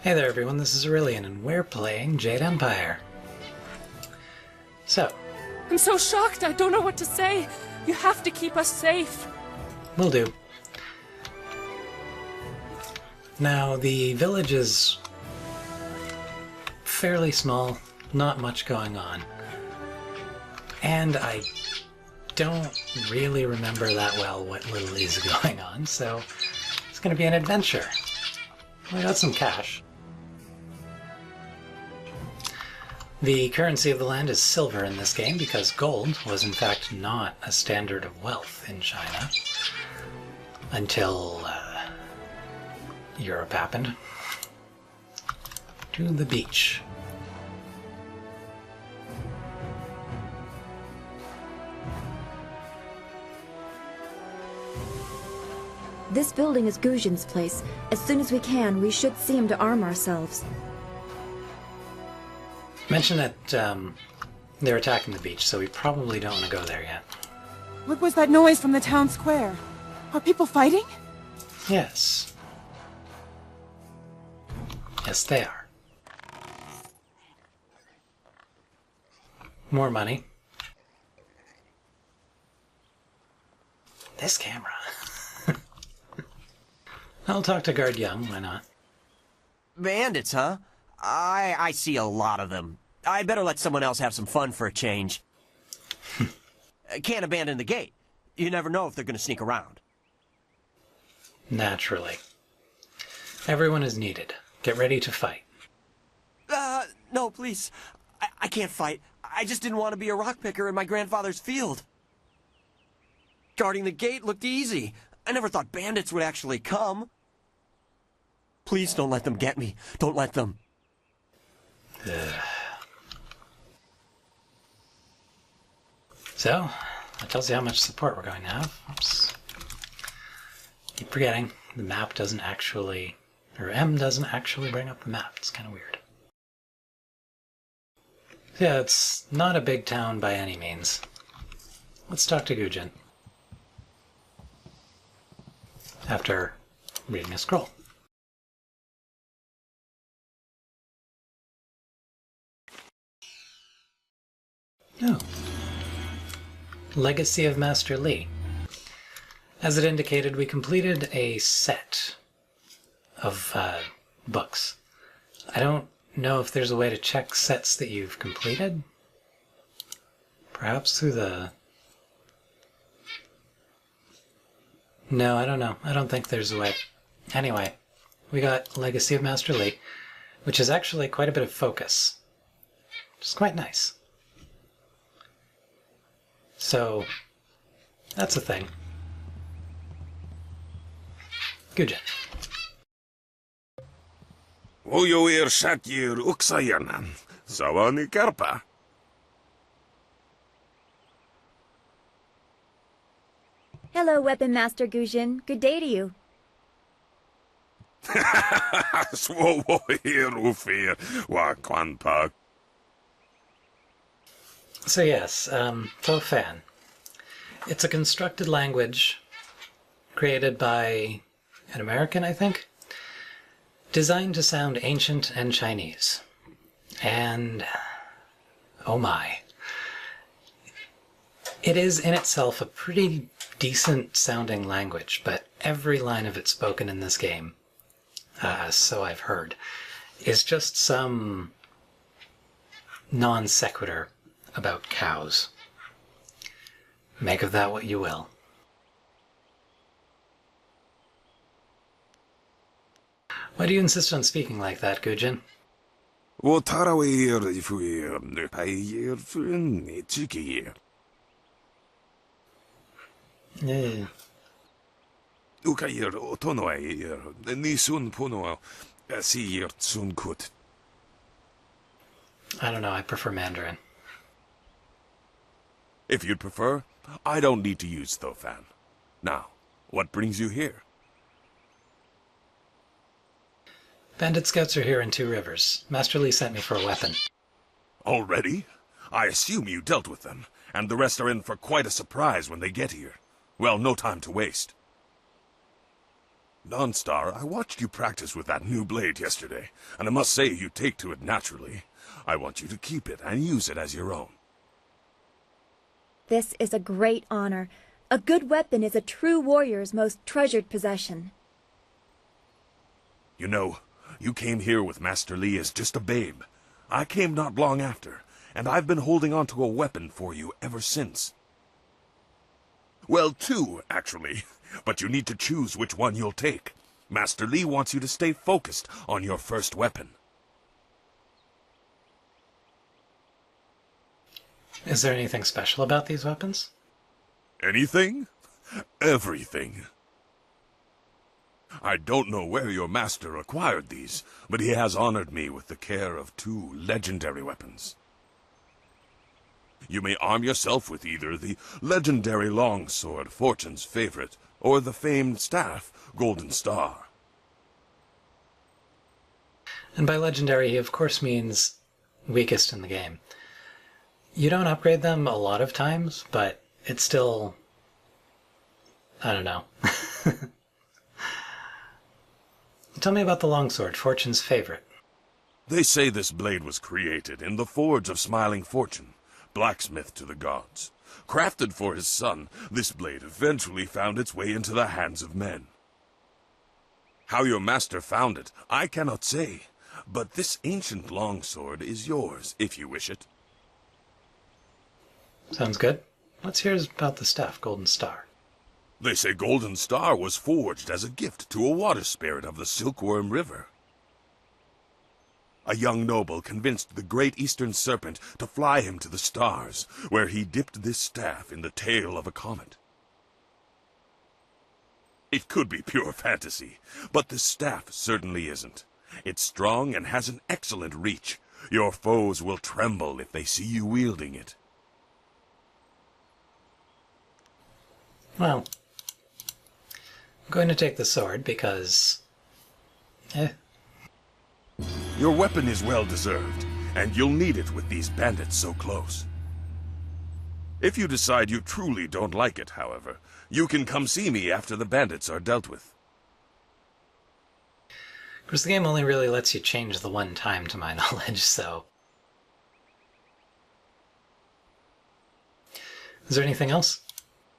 Hey there everyone, this is Aurelian, and we're playing Jade Empire. So, I'm so shocked, I don't know what to say. You have to keep us safe. will do. Now, the village is fairly small, not much going on. And I don't really remember that well what little is going on, so it's going to be an adventure. We got some cash. The currency of the land is silver in this game because gold was in fact not a standard of wealth in China until Europe happened. To the beach. This building is Guzhin's place. As soon as we can, we should see him to arm ourselves. Mention that they're attacking the beach, so we probably don't want to go there yet. What was that noise from the town square? Are people fighting? Yes. Yes, they are. More money. This camera. I'll talk to Guard Young, why not? Bandits, huh? I see a lot of them. I better let someone else have some fun for a change. Can't abandon the gate. You never know if they're going to sneak around. Naturally. Everyone is needed. Get ready to fight. No, please. I can't fight. I just didn't want to be a rock picker in my grandfather's field. Guarding the gate looked easy. I never thought bandits would actually come. Please don't let them get me. Don't let them. So, that tells you how much support we're going to have. Oops. Keep forgetting, the map doesn't actually, or M doesn't actually bring up the map. It's kind of weird. So yeah, it's not a big town by any means. Let's talk to Guzhin. After reading a scroll. Oh. Legacy of Master Li. As it indicated, we completed a set of books. I don't know if there's a way to check sets that you've completed. Perhaps through the... No, I don't know. I don't think there's a way. Anyway, we got Legacy of Master Li, which is actually quite a bit of focus. Which is quite nice. So, that's a thing. Guzhin. Ujuir shakir uksayanan. Sawani karpa. Hello, Weapon Master Guzhin. Good day to you. Swoir ufir wa kwanpa. So yes, Faux Fan. It's a constructed language created by an American, I think, designed to sound ancient and Chinese. And, oh my. It is in itself a pretty decent sounding language, but every line of it spoken in this game, so I've heard, is just some non sequitur about cows. Make of that what you will. Why do you insist on speaking like that, Guzhin? Wotarawir ifuir nupayir fun ichikir. Ukayir otonoir nisun puno asir tsunkut. I don't know, I prefer Mandarin. If you'd prefer, I don't need to use Thofan. Now, what brings you here? Bandit scouts are here in Two Rivers. Master Li sent me for a weapon. Already? I assume you dealt with them, and the rest are in for quite a surprise when they get here. Well, no time to waste. Dawnstar, I watched you practice with that new blade yesterday, and I must say you take to it naturally. I want you to keep it and use it as your own. This is a great honor. A good weapon is a true warrior's most treasured possession. You know, you came here with Master Li as just a babe. I came not long after, and I've been holding on to a weapon for you ever since. Well, two, actually, but you need to choose which one you'll take. Master Li wants you to stay focused on your first weapon. Is there anything special about these weapons? Anything? Everything. I don't know where your master acquired these, but he has honored me with the care of two legendary weapons. You may arm yourself with either the legendary longsword, Fortune's favorite, or the famed staff, Golden Star. And by legendary, he of course means weakest in the game. You don't upgrade them a lot of times, but it's still... I don't know. Tell me about the longsword, Fortune's favorite. They say this blade was created in the forge of Smiling Fortune, blacksmith to the gods. Crafted for his son, this blade eventually found its way into the hands of men. How your master found it, I cannot say, but this ancient longsword is yours, if you wish it. Sounds good. Let's hear about the staff, Golden Star. They say Golden Star was forged as a gift to a water spirit of the Silkworm River. A young noble convinced the great eastern serpent to fly him to the stars, where he dipped this staff in the tail of a comet. It could be pure fantasy, but the staff certainly isn't. It's strong and has an excellent reach. Your foes will tremble if they see you wielding it. Well, I'm going to take the sword because... Your weapon is well deserved, and you'll need it with these bandits so close. If you decide you truly don't like it, however, you can come see me after the bandits are dealt with. Of course, the game only really lets you change the one time, to my knowledge, so... Is there anything else?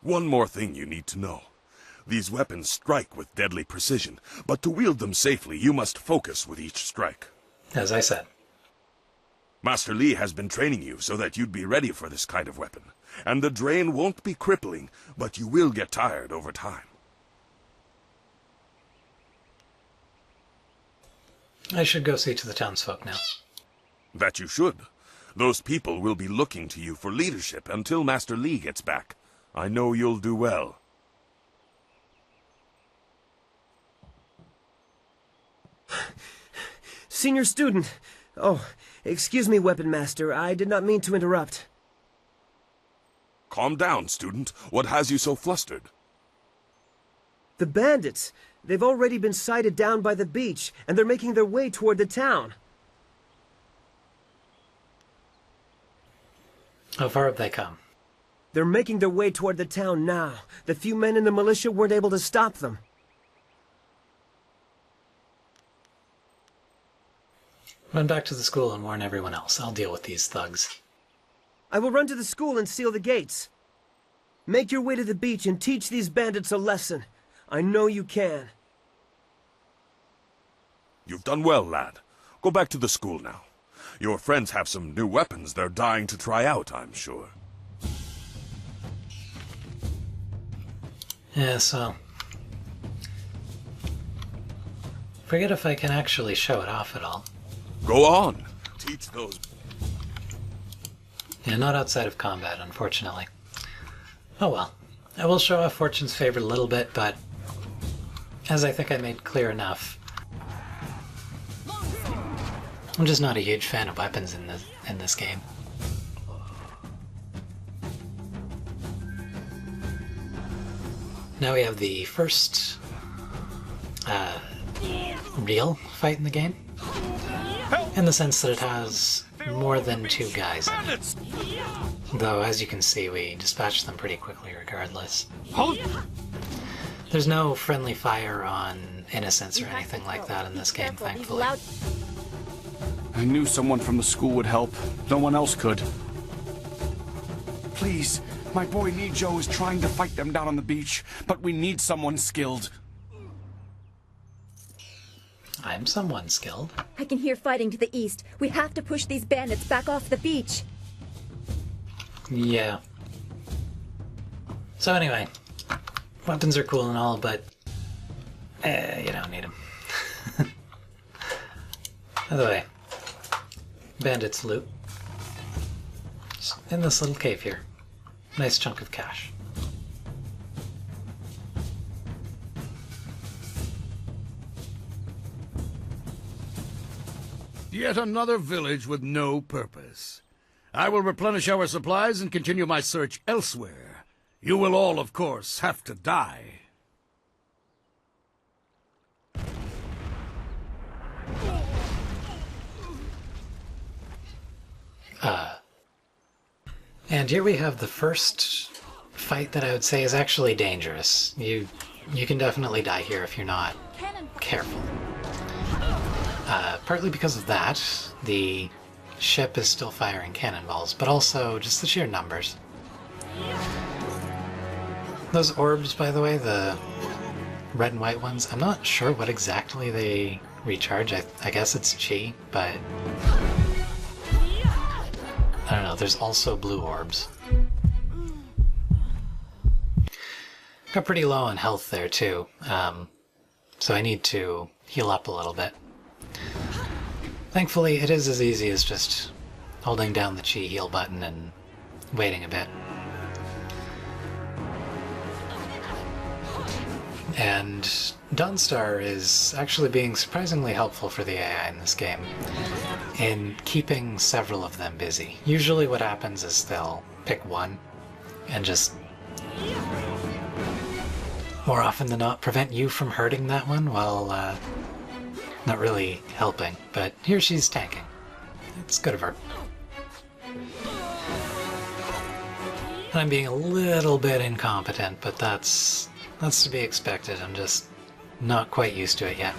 One more thing you need to know. These weapons strike with deadly precision, but to wield them safely, you must focus with each strike. As I said. Master Li has been training you so that you'd be ready for this kind of weapon. And the drain won't be crippling, but you will get tired over time. I should go see to the townsfolk now. That you should. Those people will be looking to you for leadership until Master Li gets back. I know you'll do well. Senior student. Oh, excuse me, Weapon Master. I did not mean to interrupt. Calm down, student. What has you so flustered? The bandits. They've already been sighted down by the beach, and they're making their way toward the town. How far have they come? They're making their way toward the town now. The few men in the militia weren't able to stop them. Run back to the school and warn everyone else. I'll deal with these thugs. I will run to the school and seal the gates. Make your way to the beach and teach these bandits a lesson. I know you can. You've done well, lad. Go back to the school now. Your friends have some new weapons they're dying to try out, I'm sure. Yeah, so... Forget if I can actually show it off at all. Go on. Teach those... Yeah, not outside of combat, unfortunately. Oh well. I will show off Fortune's favorite a little bit, but... as I think I made clear enough, I'm just not a huge fan of weapons in this game. Now we have the first real fight in the game, in the sense that it has more than two guys in it. Though, as you can see, we dispatched them pretty quickly regardless. There's no friendly fire on innocence or anything like that in this game, thankfully. I knew someone from the school would help. No one else could. Please, my boy Nijo is trying to fight them down on the beach, but we need someone skilled. I'm someone skilled. I can hear fighting to the east. We have to push these bandits back off the beach. Yeah. So anyway, weapons are cool and all, but you don't need them. By the way, bandits loot. Just in this little cave here. Nice chunk of cash. Yet another village with no purpose. I will replenish our supplies and continue my search elsewhere. You will all, of course, have to die. And here we have the first fight that I would say is actually dangerous. You can definitely die here if you're not careful. Partly because of that, the ship is still firing cannonballs, but also just the sheer numbers. Those orbs, by the way, the red and white ones, I'm not sure what exactly they recharge. I guess it's chi, but I don't know. There's also blue orbs. Got pretty low on health there too, so I need to heal up a little bit. Thankfully, it is as easy as just holding down the chi heal button and waiting a bit. And Dawnstar is actually being surprisingly helpful for the AI in this game in keeping several of them busy. Usually what happens is they'll pick one and just, more often than not, prevent you from hurting that one while not really helping. But here she's tanking. It's good of her. And I'm being a little bit incompetent, but that's to be expected. I'm just not quite used to it yet.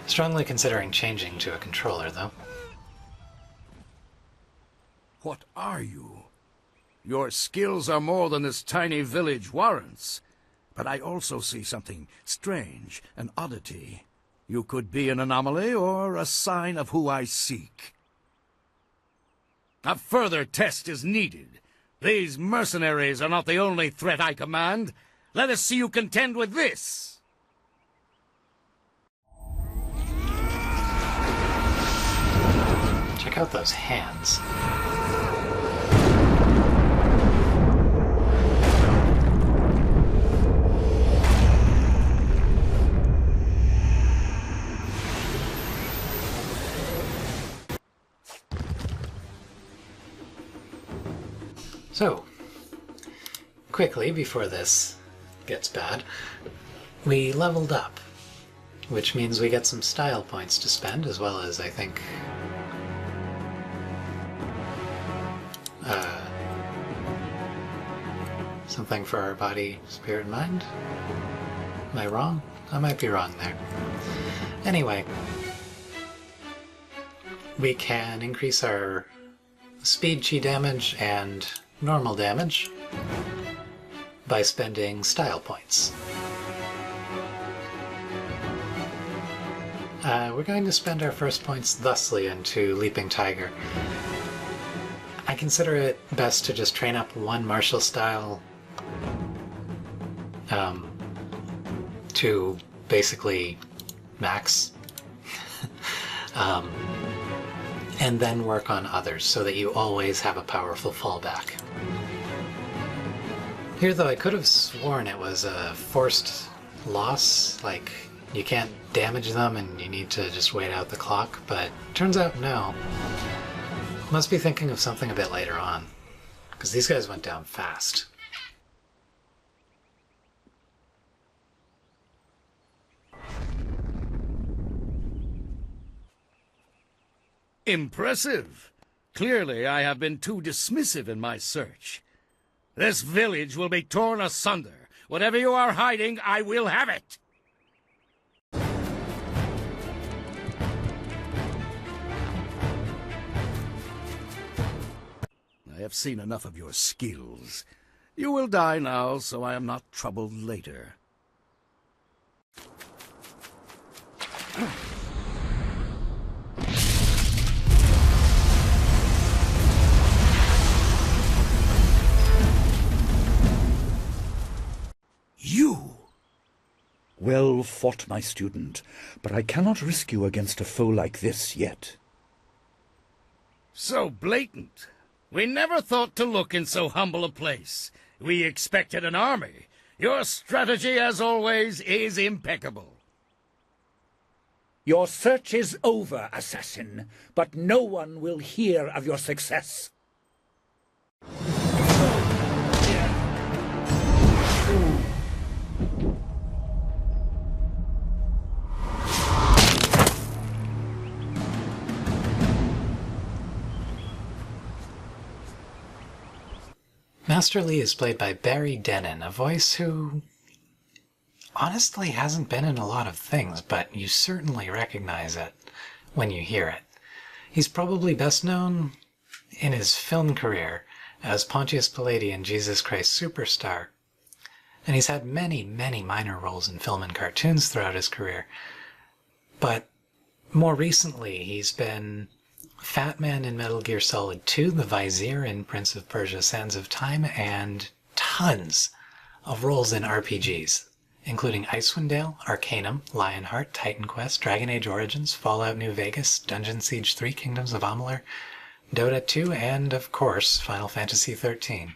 Strongly considering changing to a controller, though. What are you? Your skills are more than this tiny village warrants. But I also see something strange, an oddity. You could be an anomaly or a sign of who I seek. A further test is needed. These mercenaries are not the only threat I command. Let us see you contend with this! Check out those hands. So, quickly, before this gets bad, we leveled up, which means we get some style points to spend, as well as, I think, something for our body, spirit, and mind? Am I wrong? I might be wrong there. Anyway, we can increase our speed chi damage and normal damage by spending style points. We're going to spend our first points thusly into Leaping Tiger. I consider it best to just train up one martial style to basically max, and then work on others so that you always have a powerful fallback. Here though, I could have sworn it was a forced loss, like you can't damage them and you need to just wait out the clock, but turns out no. Must be thinking of something a bit later on, because these guys went down fast. Impressive. Clearly, I have been too dismissive in my search. This village will be torn asunder, Whatever you are hiding, I will have it! I have seen enough of your skills. You will die now, so I am not troubled later. You! Well fought, my student, but I cannot risk you against a foe like this yet. So blatant. We never thought to look in so humble a place. We expected an army. Your strategy, as always, is impeccable. Your search is over, assassin, but no one will hear of your success. Master Lee is played by Barry Dennen, a voice who honestly hasn't been in a lot of things, but you certainly recognize it when you hear it. He's probably best known in his film career as Pontius Pilate in Jesus Christ Superstar, and he's had many, many minor roles in film and cartoons throughout his career. But more recently, he's been Fat Man in Metal Gear Solid 2, the Vizier in Prince of Persia: Sands of Time, and tons of roles in RPGs, including Icewind Dale, Arcanum, Lionheart, Titan Quest, Dragon Age Origins, Fallout New Vegas, Dungeon Siege 3: Kingdoms of Amalur, Dota 2, and, of course, Final Fantasy 13.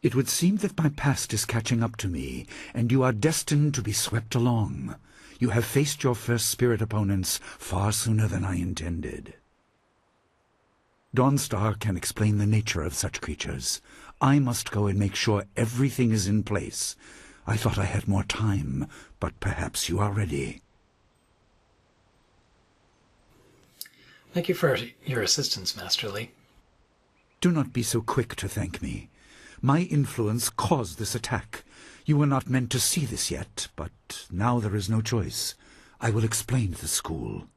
It would seem that my past is catching up to me, and you are destined to be swept along. You have faced your first spirit opponents far sooner than I intended. Dawnstar can explain the nature of such creatures. I must go and make sure everything is in place. I thought I had more time, but perhaps you are ready. Thank you for your assistance, Master Lee. Do not be so quick to thank me. My influence caused this attack. You were not meant to see this yet, but now there is no choice. I will explain the school.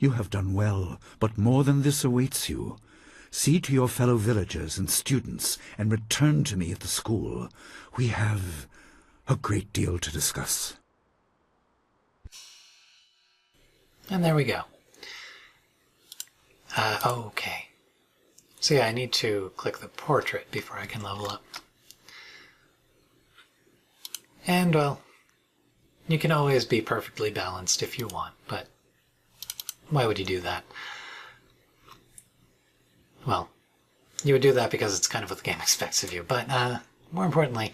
You have done well, but more than this awaits you. See to your fellow villagers and students, and return to me at the school. We have a great deal to discuss. And there we go. Okay. So yeah, I need to click the portrait before I can level up. And, well, you can always be perfectly balanced if you want, but why would you do that? Well, you would do that because it's kind of what the game expects of you, but more importantly,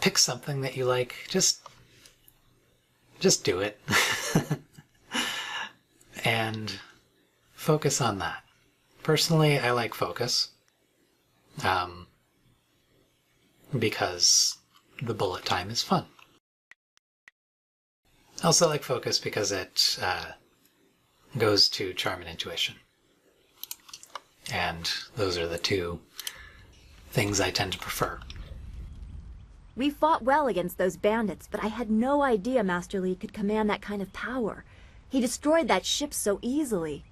pick something that you like. Just do it. And focus on that. Personally, I like focus. Because the bullet time is fun. I also like focus because it goes to charm and intuition. And those are the two things I tend to prefer. We fought well against those bandits, but I had no idea Master Lee could command that kind of power. He destroyed that ship so easily.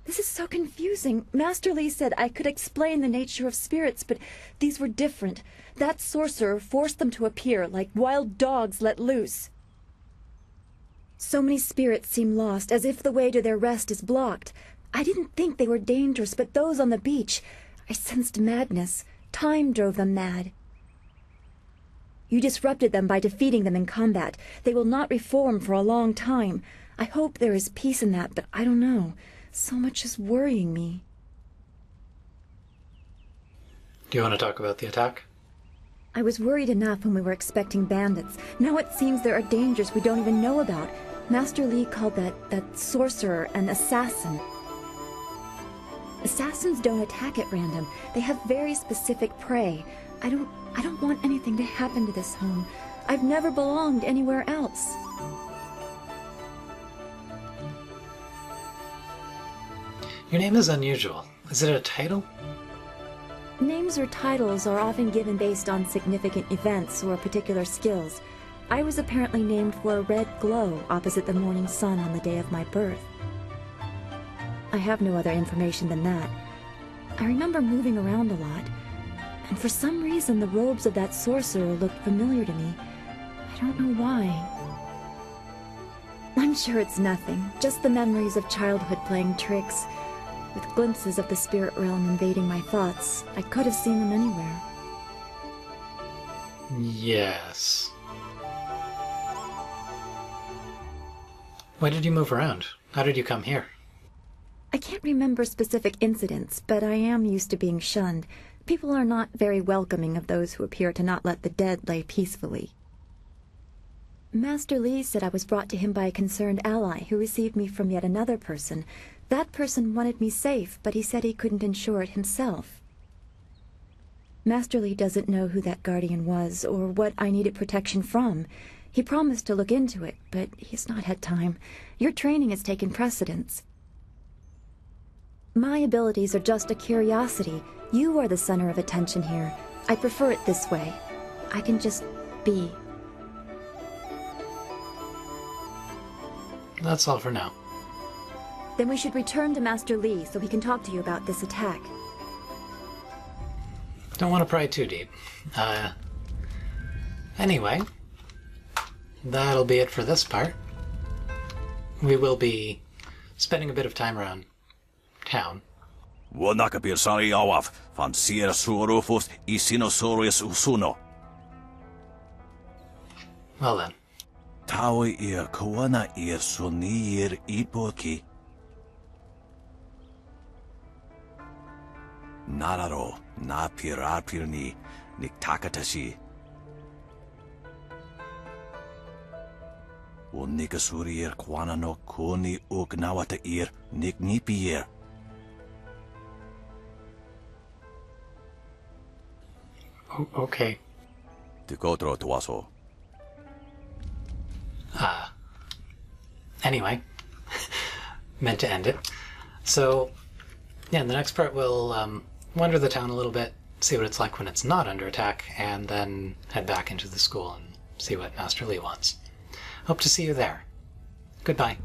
This is so confusing. Master Lee said I could explain the nature of spirits, but these were different. That sorcerer forced them to appear like wild dogs let loose. So many spirits seem lost, as if the way to their rest is blocked. I didn't think they were dangerous, but those on the beach, I sensed madness. Time drove them mad. You disrupted them by defeating them in combat. They will not reform for a long time. I hope there is peace in that, but I don't know. So much is worrying me. Do you want to talk about the attack? I was worried enough when we were expecting bandits. Now it seems there are dangers we don't even know about. Master Lee called that sorcerer an assassin. Assassins don't attack at random. They have very specific prey. I don't want anything to happen to this home. I've never belonged anywhere else. Your name is unusual. Is it a title? Names or titles are often given based on significant events or particular skills. I was apparently named for a red glow opposite the morning sun on the day of my birth. I have no other information than that. I remember moving around a lot, and for some reason the robes of that sorcerer looked familiar to me. I don't know why. I'm sure it's nothing, just the memories of childhood playing tricks. With glimpses of the spirit realm invading my thoughts, I could have seen them anywhere. Yes. Why did you move around? How did you come here? I can't remember specific incidents, but I am used to being shunned. People are not very welcoming of those who appear to not let the dead lay peacefully. Master Li said I was brought to him by a concerned ally who received me from yet another person. That person wanted me safe, but he said he couldn't ensure it himself. Master Li doesn't know who that guardian was, or what I needed protection from. He promised to look into it, but he's not had time. Your training has taken precedence. My abilities are just a curiosity. You are the center of attention here. I prefer it this way. I can just be. That's all for now. Then we should return to Master Li so he can talk to you about this attack. Don't want to pry too deep. Anyway, that'll be it for this part. We will be spending a bit of time around town. Wanakapir sari awaf, van sier suorufus isinosaurus usuno. Well then. Taui ir kawana ir sonir ipoki. Nararo, na pirapirni, niktakatashi. Unikasurir kwana no kuni ugnawata ir niknipier. Okay. Tikotro tuaso. Anyway, meant to end it. So, yeah, in the next part we'll wander the town a little bit, see what it's like when it's not under attack, and then head back into the school and see what Master Li wants. Hope to see you there. Goodbye.